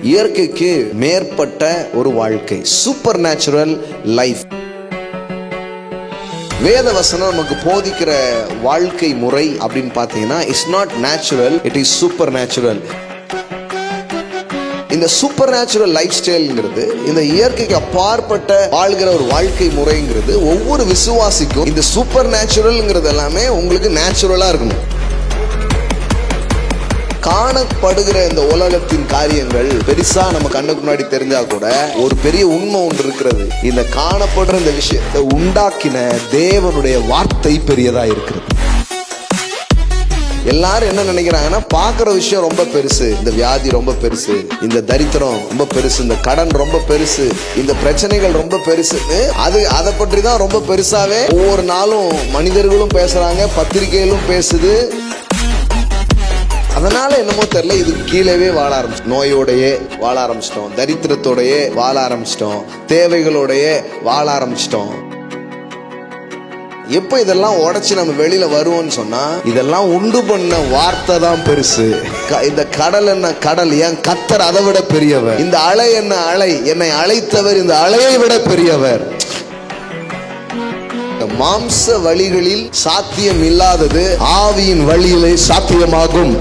இயற்கைக்கு மேற்பட்ட ஒரு வாழ்க்கை, சூப்பர் நேச்சுரல் லைஃப். வேத வசனம் நமக்கு போதிக்கிற வாழ்க்கை முறை அப்படின்னு பார்த்தீங்கன்னா, it's not natural, it is super natural. இந்த சூப்பர் நேச்சுரல் லைஃப் ஸ்டைல்ங்கிறது, இந்த இயற்கைக்கு அப்பாற்பட்ட வாழ்கிற ஒரு வாழ்க்கை முறைங்கிறது ஒவ்வொரு விசுவாசிக்கும் இந்த சூப்பர் நேச்சுரல்ங்கிறது எல்லாமே உங்களுக்கு நேச்சுரலா இருக்கணும். காணப்படுகிற இந்த உலகத்தின் காரியங்கள் பெருசா நம்ம கண்ணுக்கு முன்னாடி தெரிஞ்சா கூட ஒரு பெரிய உண்மை ஒன்று இருக்கிறது. இந்த காணப்படுற இந்த விஷயத்தை உண்டாக்கின தேவனுடைய வார்த்தை பெரியதா இருக்கிறது. எல்லாரும் என்ன நினைக்கிறாங்கன்னா, பாக்குற விஷயம் ரொம்ப பெருசு, இந்த வியாதி ரொம்ப பெருசு, இந்த தரித்திரம் ரொம்ப பெருசு, இந்த கடன் ரொம்ப பெருசு, இந்த பிரச்சனைகள் ரொம்ப பெருசு, அதை பற்றி தான் ரொம்ப பெருசாவே ஒவ்வொரு நாளும் மனிதர்களும் பேசுறாங்க, பத்திரிகைகளும் பேசுது. அதனால என்னமோ தெரியல, இது கீழவே வாழ ஆரம்பிச்சோம். நோயோடையே வாழ ஆரம்பிச்சிட்டோம், தரித்திரத்தோடையே வாழ ஆரம்பிச்சிட்டோம், தேவைகளோடையே வாழ ஆரம்பிச்சிட்டோம். எப்ப இதெல்லாம் உடைச்சு நம்ம வெளியில வருவோம்னு சொன்னா, இதெல்லாம் உண்டு பண்ண வார்த்தை தான் பெருசு. இந்த கடல் என்ன கடல், ஏன் கர்த்தர் அதை விட பெரியவர். இந்த அலை என்ன அலை, என்னை அழைத்தவர் இந்த அலையை விட பெரியவர். மாம்ச வழிகளில் சாத்தியம் இல்லாதது ஆவியின் வழியிலே சாத்தியமாகும்.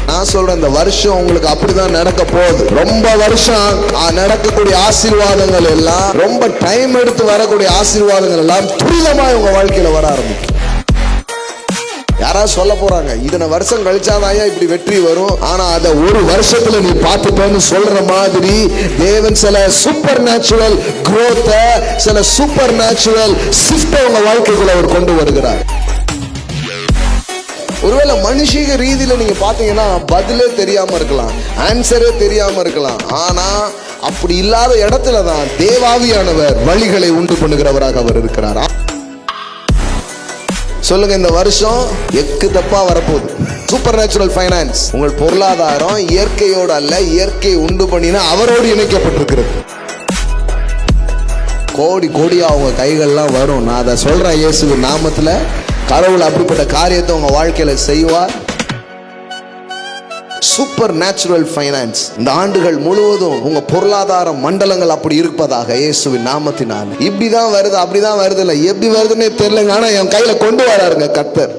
நான் சொல்றேன், இந்த வருஷம் உங்களுக்கு அப்படிதான் நடக்க போகுது. ரொம்ப வருஷம் நடக்கக்கூடிய ஆசீர்வாதங்கள் எல்லாம், ரொம்ப டைம் எடுத்து வரக்கூடிய ஆசீர்வாதங்கள் எல்லாம் துரிதமா உங்க வாழ்க்கையில வர ஆரம்பிக்கும். யாராவது சொல்ல போறாங்க, இத்தனை வருஷம் கழிச்சாதான் இப்படி வெற்றி வரும், ஆனா அதை ஒரு வருஷத்துல நீ பார்த்துப்பேன்னு சொல்ற மாதிரி தேவன் சில சூப்பர் நேச்சுரல் growth, சில சூப்பர் நேச்சுரல் ஷிஃப்ட் உங்க வாழ்க்கைக்குள்ள அவர் கொண்டு வருகிறார். ஒருவேளை மனுஷிக ரீதியில நீங்க பாத்தீங்கன்னா பதிலே தெரியாம இருக்கலாம், ஆன்சரே தெரியாம இருக்கலாம். ஆனா அப்படி இல்லாத இடத்துலதான் தேவாவியானவர் வழிகளை உண்டு பண்ணுகிறவராக அவர் இருக்கிறார். சொல்லுங்க, இந்த வருஷம் எக்கு தப்பா வரப்போகுது. Super natural finance. உங்கள் பொருளாதாரம் இயற்கையோடு அல்ல, இயற்கை உண்டு பண்ணினா அவரோடு இணைக்கப்பட்டிருக்கிறது. கோடி கோடியா உங்க கைகள்லாம் வரும். நான் அதை சொல்றேன், இயேசுவின் நாமத்துல கடவுள் அப்படிப்பட்ட காரியத்தை உங்க வாழ்க்கையில செய்வார். சூப்பர் நேச்சுரல் ஃபைனான்ஸ் இந்த ஆண்டுகள் முழுவதும் உங்க பொருளாதார மண்டலங்கள் அப்படி இருப்பதாக இயேசுவின் நாமத்தினால். இப்படிதான் வருது, அப்படிதான் வருது இல்ல, எப்படி வருதுன்னே தெரியலங்க, ஆனா என் கையில கொண்டு வராருங்க கர்த்தர்.